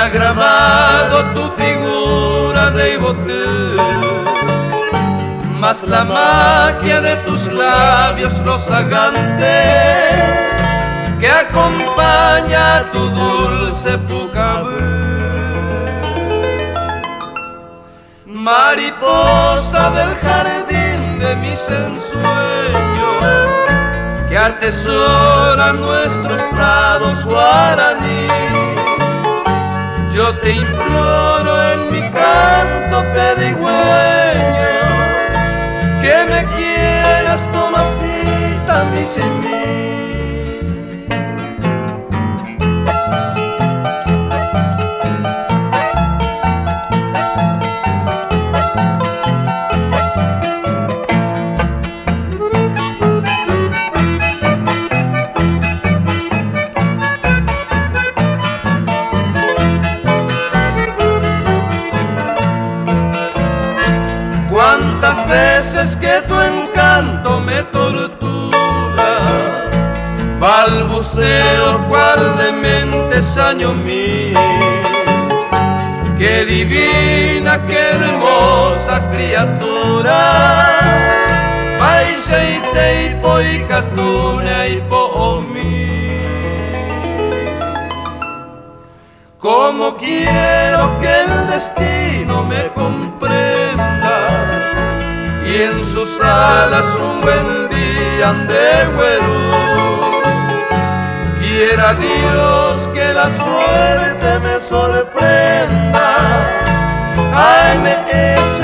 ha grabado tu figura de Ibotel, más la magia de tus labios rozagantes que acompaña tu dulce pucabel. Mariposa del jardín de mis ensueños, que atesora nuestros prados guaraní, yo te imploro en mi canto pedigüeño que me quieras, Tomasita, mi semilla. Cuántas veces que tu encanto me tortura, balbuceo cual demente saño mío. Qué divina, qué hermosa criatura, paiseite y poicatuna y poomi. Como quiero que el destino me comprenda y en sus alas un buen día ande güero. Quiera Dios que la suerte me sorprenda. AMS